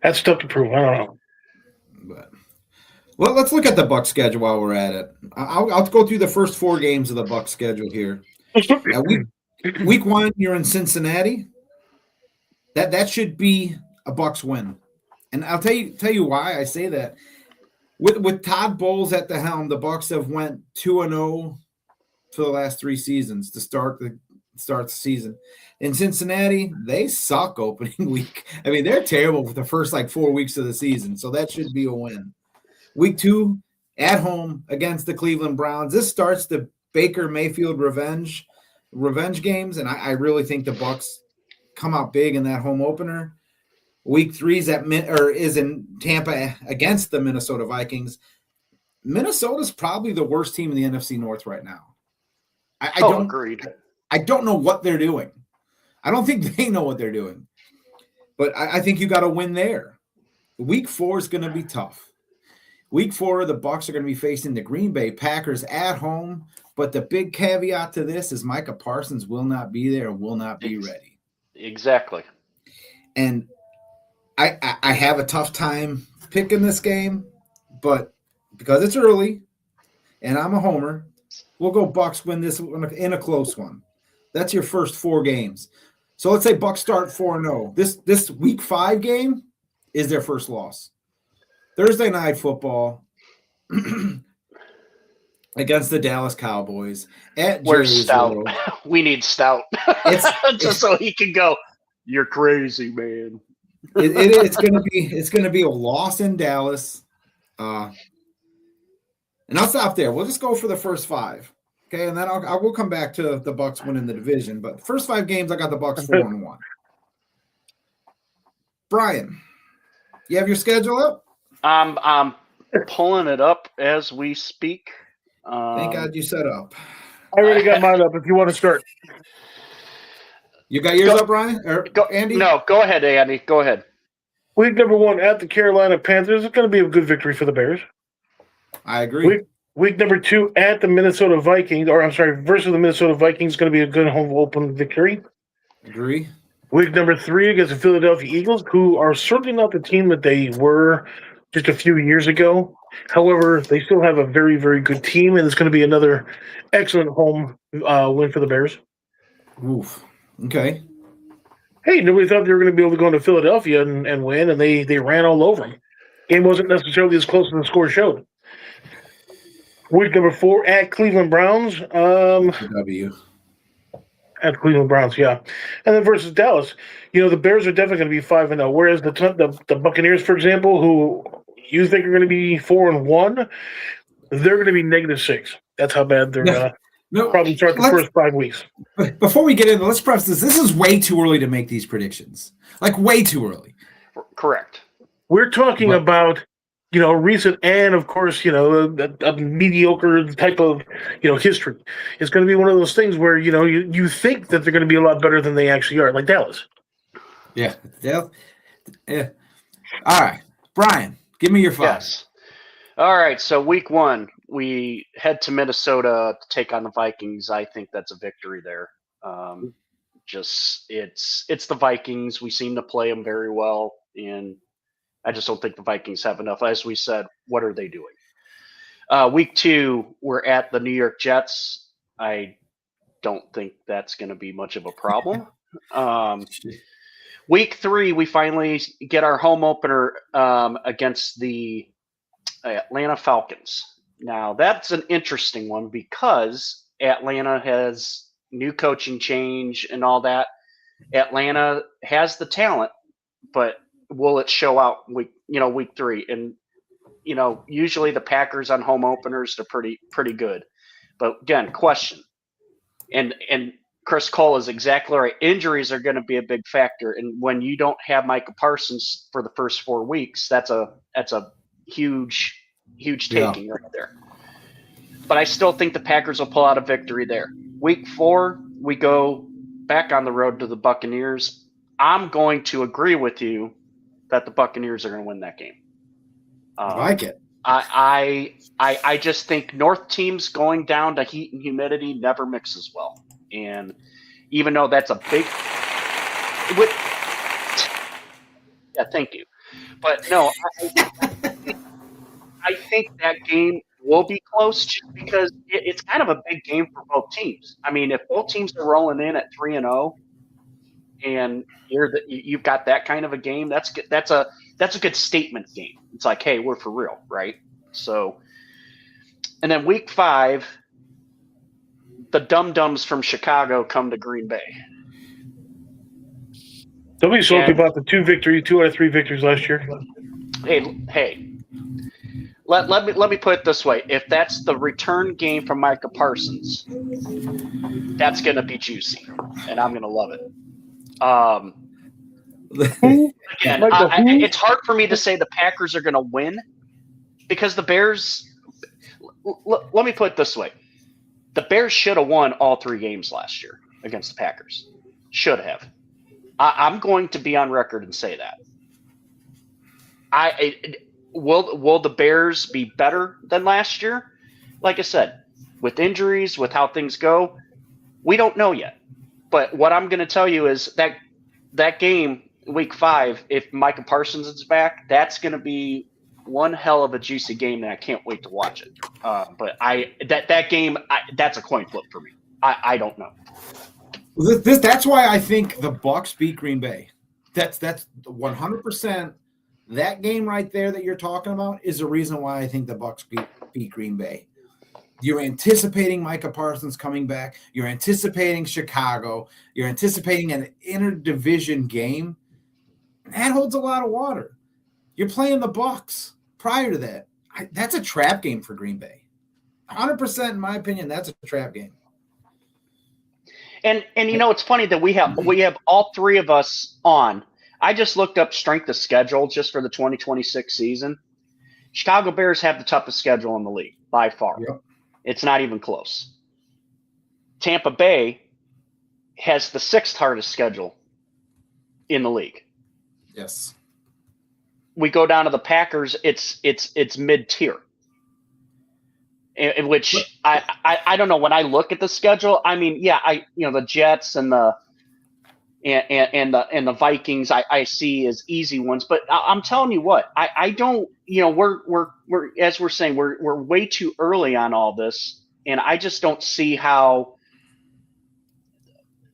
that's tough to prove. I don't know. But well, let's look at the Bucs schedule while we're at it. I'll go through the first 4 games of the Bucs schedule here. Week 1, you're in Cincinnati. That should be a Bucs win, and I'll tell you why I say that. With Todd Bowles at the helm, the Bucs have went 2-0 for the last 3 seasons to start the season. In Cincinnati, they suck opening week. I mean, they're terrible for the first 4 weeks of the season, so that should be a win. Week 2, at home against the Cleveland Browns. This starts the Baker Mayfield revenge games, and I really think the Bucs come out big in that home opener. Week 3 is in Tampa against the Minnesota Vikings. Minnesota's probably the worst team in the NFC North right now. Agreed. I don't know what they're doing. I don't think they know what they're doing. But I think you got to win there. Week 4 is going to be tough. Week 4, the Bucs are going to be facing the Green Bay Packers at home. But the big caveat to this is Micah Parsons will not be there and will not be ready. Exactly. And I have a tough time picking this game, but because it's early and I'm a homer, we'll go Bucs win this in a close one. That's your first 4 games. So let's say Bucs start 4-0. This week 5 game is their first loss. Thursday night football against the Dallas Cowboys at Where's Stout? We need Stout. Just so he can go, you're crazy, man. It's gonna be a loss in Dallas, and I'll stop there. We'll just go for the first 5, okay, and then I will come back to the Bucs winning the division. But first 5 games, I got the Bucs 4-1. Brian, you have your schedule up? I'm pulling it up as we speak. Thank God you set up. I already got mine up. If you want to start. You got yours up, Ryan? Or Andy? No, go ahead, Andy. Go ahead. Week number 1 at the Carolina Panthers. It's going to be a good victory for the Bears. I agree. Week number 2 at the Minnesota Vikings, versus the Minnesota Vikings, is going to be a good home open victory. Agree. Week number 3 against the Philadelphia Eagles, who are certainly not the team that they were just a few years ago. However, they still have a very, very good team, and it's going to be another excellent home win for the Bears. Oof. Okay. Hey, nobody thought they were going to be able to go into Philadelphia and win, and they ran all over them. Game wasn't necessarily as close as the score showed. Week number 4 at Cleveland Browns. W. At Cleveland Browns, yeah. And then versus Dallas. The Bears are definitely going to be 5-0, whereas the Buccaneers, for example, who you think are going to be 4-1, they're going to be -6. That's how bad they're probably start the first 5 weeks. Before we get into, let's preface this. This is way too early to make these predictions. Like, way too early. Correct. We're talking about recent and, of course, a mediocre type of, history. It's going to be one of those things where, you think that they're going to be a lot better than they actually are, like Dallas. Yeah. Yeah. All right. Brian, give me your 5. Yes. All right. So week 1, we head to Minnesota to take on the Vikings. I think that's a victory there. It's the Vikings. We seem to play them very well, and I just don't think the Vikings have enough. As we said, what are they doing? Week 2, we're at the New York Jets. I don't think that's going to be much of a problem. Week 3, we finally get our home opener against the Atlanta Falcons. Now, that's an interesting one because Atlanta has new coaching change and all that. Atlanta has the talent, but will it show out week 3? And usually the Packers on home openers are pretty good. But again, question. And Chris Cole is exactly right. Injuries are going to be a big factor, and when you don't have Micah Parsons for the first 4 weeks, that's a huge taking right there. But I still think the Packers will pull out a victory there. Week 4, we go back on the road to the Buccaneers. I'm going to agree with you that the Buccaneers are going to win that game. I like it. I just think North teams going down to heat and humidity never mixes well. And even though that's a big yeah, thank you. But no, I think that game will be close just because it's kind of a big game for both teams. I mean, if both teams are rolling in at 3-0 and you've got that kind of a game, that's a good statement game. It's like, hey, we're for real, right? So, and then week 5, the dum-dums from Chicago come to Green Bay. Don't be salty about the 2 out of 3 victories last year. Hey. Let me put it this way: if that's the return game from Micah Parsons, that's going to be juicy, and I'm going to love it. Again, it's hard for me to say the Packers are going to win because the Bears. Let me put it this way: the Bears should have won all 3 games last year against the Packers. Should have. I'm going to be on record and say that. Will the Bears be better than last year? Like I said, with injuries, with how things go, we don't know yet. But what I'm going to tell you is that game, week 5, if Micah Parsons is back, that's going to be one hell of a juicy game, and I can't wait to watch it. But that game, that's a coin flip for me. I don't know. That's why I think the Bucs beat Green Bay. That's 100%. That game right there that you're talking about is the reason why I think the Bucs beat Green Bay. You're anticipating Micah Parsons coming back. You're anticipating Chicago. You're anticipating an interdivision game. That holds a lot of water. You're playing the Bucs prior to that. That's a trap game for Green Bay. 100%, in my opinion, that's a trap game. And it's funny that we have all 3 of us on. I just looked up strength of schedule just for the 2026 season. Chicago Bears have the toughest schedule in the league by far. Yep. It's not even close. Tampa Bay has the 6th hardest schedule in the league. Yes. We go down to the Packers. It's mid-tier. In which I don't know. When I look at the schedule, I mean, yeah, the Jets and the Vikings I see as easy ones, but I'm telling you what, I don't, we're as we're saying, we're way too early on all this, and I just don't see how,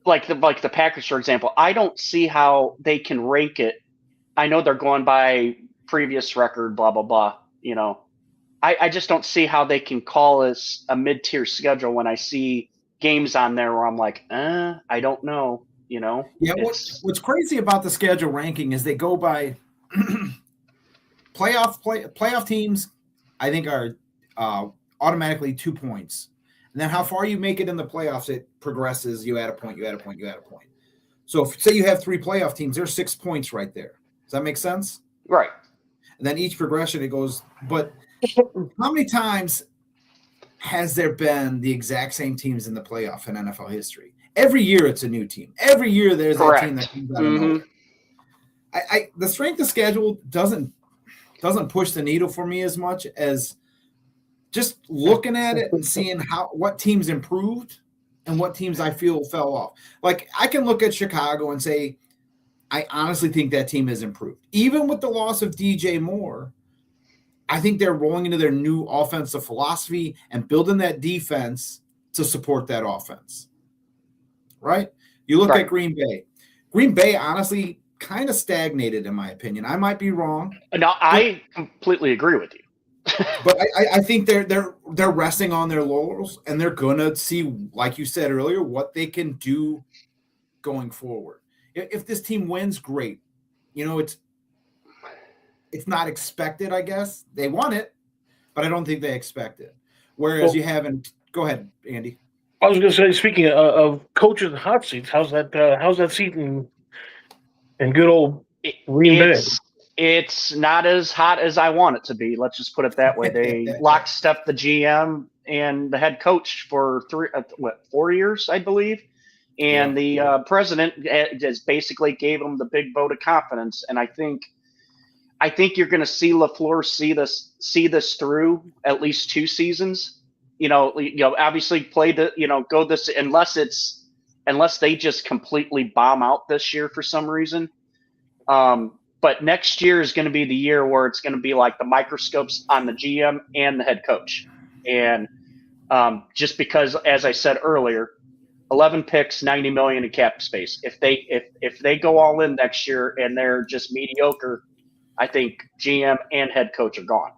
like the Packers, for example, I don't see how they can rank it. I know they're going by previous record, blah blah blah, I just don't see how they can call us a mid-tier schedule when I see games on there where I'm like, I don't know. Yeah, what's crazy about the schedule ranking is they go by playoff teams. I think are automatically 2 points, and then how far you make it in the playoffs, it progresses. You add a point. You add a point. You add a point. So, say you have 3 playoff teams, there's 6 points right there. Does that make sense? Right. And then each progression it goes. But how many times has there been the exact same teams in the playoff in NFL history? Every year it's a new team. Every year there's Correct. a team that comes out of nowhere. The strength of schedule doesn't push the needle for me as much as just looking at it and seeing what teams improved and what teams I feel fell off. Like I can look at Chicago and say, I honestly think that team has improved. Even with the loss of DJ Moore, I think they're rolling into their new offensive philosophy and building that defense to support that offense. Right? You look at Green Bay. Green Bay, honestly, kind of stagnated, in my opinion. I might be wrong. No, I completely agree with you. But I think they're resting on their laurels, and they're gonna see, like you said earlier, what they can do going forward. If this team wins, great. It's not expected, I guess. They want it, but I don't think they expect it. Whereas you haven't. Go ahead, Andy. I was going to say, speaking of coaches and hot seats, how's that seat in good old Green Bay? It's not as hot as I want it to be. Let's just put it that way. They lockstep the GM and the head coach for 4 years, I believe. And the president just basically gave them the big vote of confidence. And I think you're going to see LaFleur see this through at least 2 seasons. Obviously play go this unless they just completely bomb out this year for some reason. But next year is going to be the year where it's going to be like the microscopes on the GM and the head coach. And just because, as I said earlier, 11 picks, $90 million in cap space. If they go all in next year and they're just mediocre, I think GM and head coach are gone.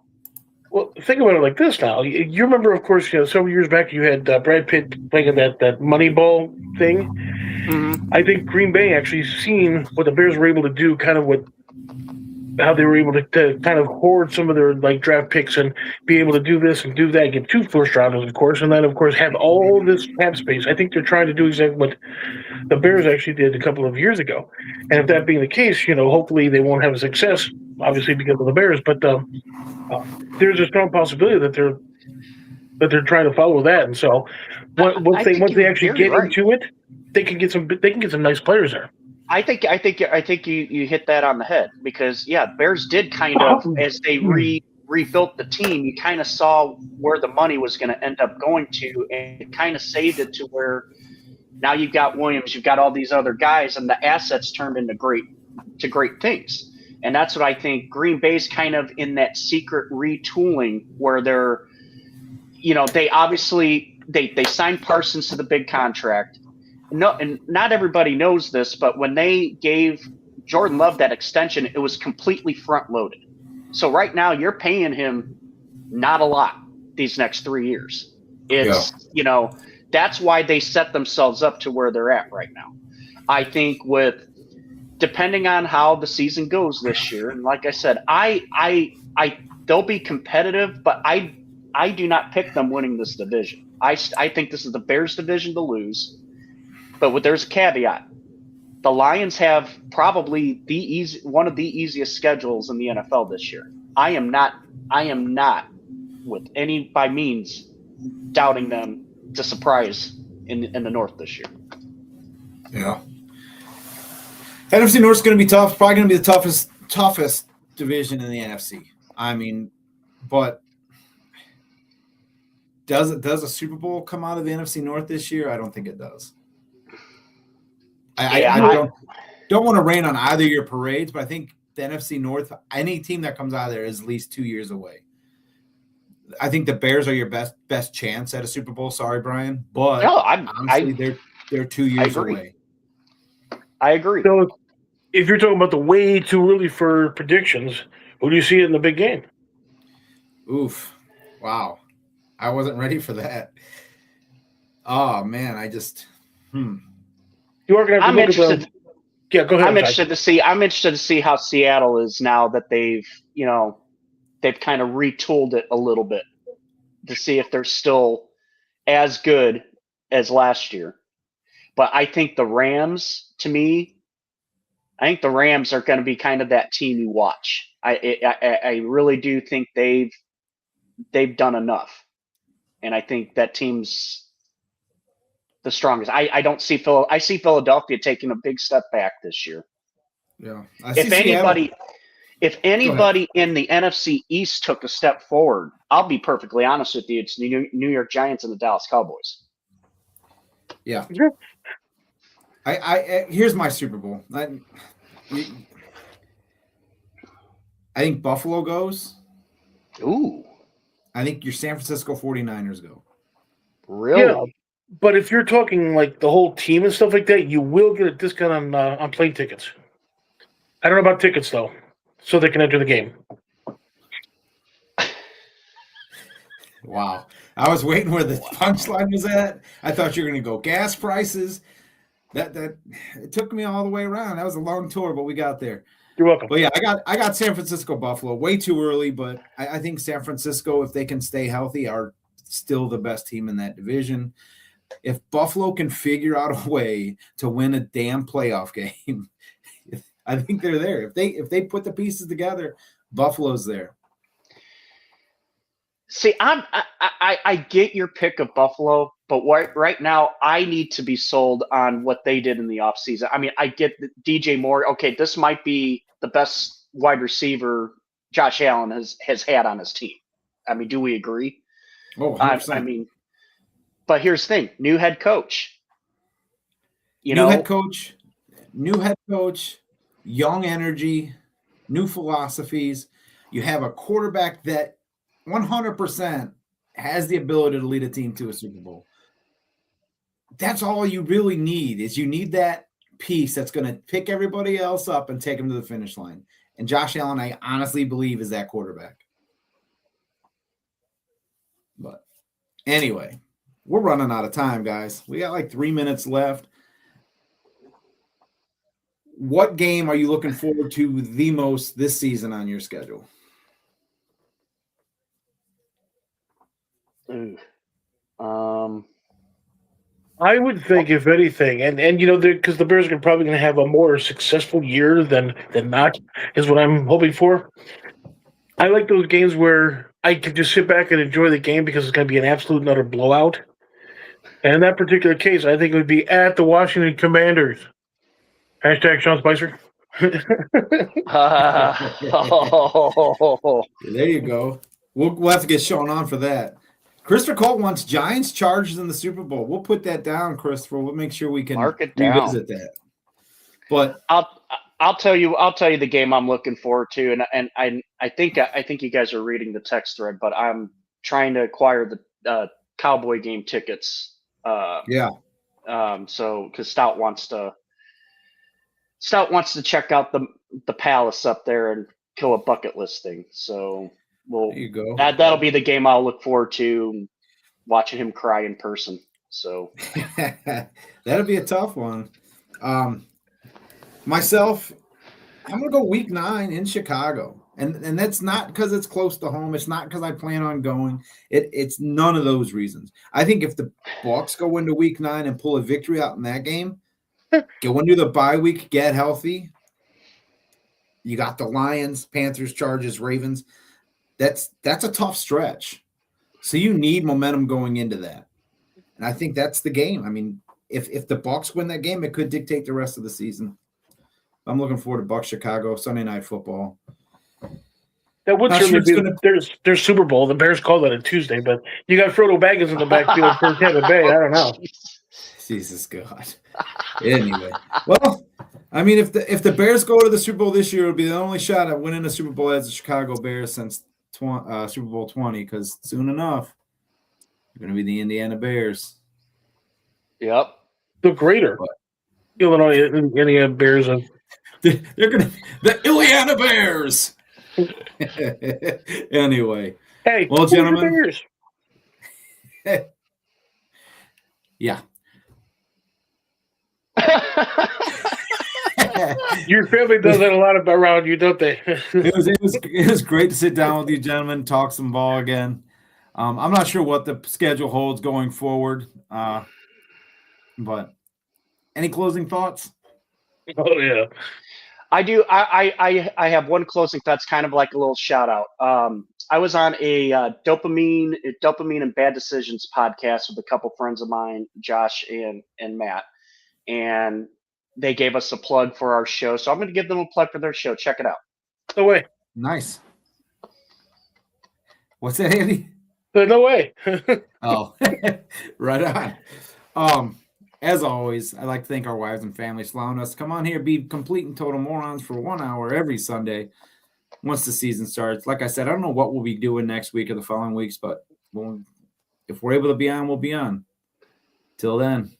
Well, think about it like this now. You remember, of course, several years back you had Brad Pitt playing that Moneyball thing. Mm-hmm. I think Green Bay actually seen what the Bears were able to do, how they were able to kind of hoard some of their draft picks and be able to do this and do that, get 2 first-rounders, of course, and then, of course, have all this cap space. I think they're trying to do exactly what the Bears actually did a couple of years ago. And if that being the case, hopefully they won't have a success, obviously because of the Bears, but there's a strong possibility that they're trying to follow that. And so once they actually get into it, they can get some nice players there. I think you hit that on the head because Bears did kind of, as they rebuilt the team, you kind of saw where the money was going to end up going to, and it kind of saved it to where now you've got Williams, you've got all these other guys, and the assets turned into great things. And that's what I think Green Bay's kind of in that secret retooling where they're, they obviously they signed Parsons to the big contract. No, and not everybody knows this, but when they gave Jordan Love that extension, it was completely front loaded. So right now you're paying him not a lot these next 3 years. It's, that's why they set themselves up to where they're at right now. I think depending on how the season goes this year, and like I said, they'll be competitive, but I do not pick them winning this division. I think this is the Bears' division to lose. But there's a caveat. The Lions have probably one of the easiest schedules in the NFL this year. I am not with any by means doubting them to surprise in the North this year. Yeah. NFC North is going to be tough. Probably going to be the toughest division in the NFC. I mean, but does a Super Bowl come out of the NFC North this year? I don't think it does. I don't want to rain on either of your parades, but I think the NFC North, any team that comes out of there is at least 2 years away. I think the Bears are your best chance at a Super Bowl. Sorry, Brian, but honestly, they're 2 years away. I agree. So, if you're talking about the way too early for predictions, who do you see in the big game? Oof. Wow. I wasn't ready for that. Oh, man. You are going to have to look at the. Yeah, go ahead. I'm interested to see how Seattle is now that they've kind of retooled it a little bit to see if they're still as good as last year. But I think the Rams, to me, are going to be kind of that team you watch. I really do think they've done enough, and I think that team's the strongest. I don't see I see Philadelphia taking a big step back this year. Yeah. If anybody in the NFC East took a step forward, I'll be perfectly honest with you, it's the New York Giants and the Dallas Cowboys. Yeah. I here's my Super Bowl. I think Buffalo goes. Ooh. I think your San Francisco 49ers go. Really? Yeah. But if you're talking like the whole team and stuff like that, you will get a discount on plane tickets. I don't know about tickets though, so they can enter the game. Wow. I was waiting where the punchline was at. I thought you were going to go gas prices. That it took me all the way around. That was a long tour, but we got there. You're welcome. But yeah, I got San Francisco Buffalo way too early, but I think San Francisco, if they can stay healthy, are still the best team in that division. If Buffalo can figure out a way to win a damn playoff game, I think they're there. If they put the pieces together, Buffalo's there. See, I get your pick of Buffalo, but right now I need to be sold on what they did in the offseason. I mean, I get that DJ Moore. Okay, this might be the best wide receiver Josh Allen has had on his team. I mean, do we agree? Oh, I mean, but here's the thing: new head coach. New head coach, young energy, new philosophies. You have a quarterback that 100% has the ability to lead a team to a Super Bowl. That's all you really need is you need that piece that's going to pick everybody else up and take them to the finish line. And Josh Allen, I honestly believe, is that quarterback. But anyway, we're running out of time, guys. We got like 3 minutes left. What game are you looking forward to the most this season on your schedule? I would think, if anything, and because the Bears are probably going to have a more successful year than not, is what I'm hoping for. I like those games where I can just sit back and enjoy the game because it's going to be an absolute and utter blowout. And in that particular case, I think it would be at the Washington Commanders. Hashtag Sean Spicer. There you go. We'll have to get Sean on for that. Christopher Colt wants Giants Chargers in the Super Bowl. We'll put that down, Christopher. We'll make sure we can revisit that. But I'll tell you the game I'm looking forward to, and I think you guys are reading the text thread, but I'm trying to acquire the Cowboy game tickets. Yeah. So because Stout wants to check out the palace up there and kill a bucket list thing. So there you go. That'll be the game I'll look forward to, watching him cry in person. So that'll be a tough one. Myself, I'm gonna go week 9 in Chicago. And that's not because it's close to home. It's not because I plan on going. It's none of those reasons. I think if the Bucs go into week 9 and pull a victory out in that game, go into the bye week, get healthy. You got the Lions, Panthers, Chargers, Ravens. That's a tough stretch. So you need momentum going into that. And I think that's the game. I mean, if the Bucs win that game, it could dictate the rest of the season. I'm looking forward to Bucs Chicago, Sunday Night Football. That would certainly be their Super Bowl. The Bears call that a Tuesday, but you got Frodo Baggins in the backfield for Tampa Bay. I don't know. Jesus God. Anyway, well, I mean, if the Bears go to the Super Bowl this year, it'll be the only shot at winning a Super Bowl as the Chicago Bears since Super Bowl 20. Because soon enough, they're going to be the Indiana Bears. Yep. The greater Illinois Indiana Bears. They're going to the Indiana Bears. Anyway, Hey, Well, who's the gentlemen. Bears? Yeah. Your family does that a lot around you, don't they? It was great to sit down with you, gentlemen, talk some ball again. I'm not sure what the schedule holds going forward, but any closing thoughts? Oh yeah. I do. I have one closing that's kind of like a little shout out. I was on a dopamine and bad decisions podcast with a couple friends of mine, Josh and Matt, and they gave us a plug for our show. So I'm going to give them a plug for their show. Check it out. No way. Nice. What's that, Andy? No way. Oh, right on. As always, I'd like to thank our wives and families for allowing us to come on here, be complete and total morons for 1 hour every Sunday once the season starts. Like I said, I don't know what we'll be doing next week or the following weeks, but if we're able to be on, we'll be on. Till then.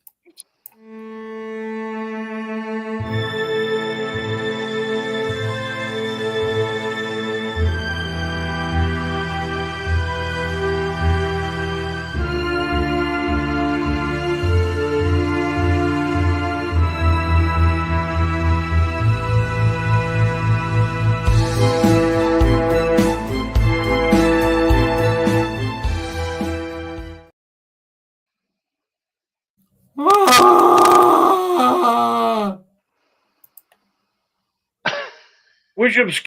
Wisdom's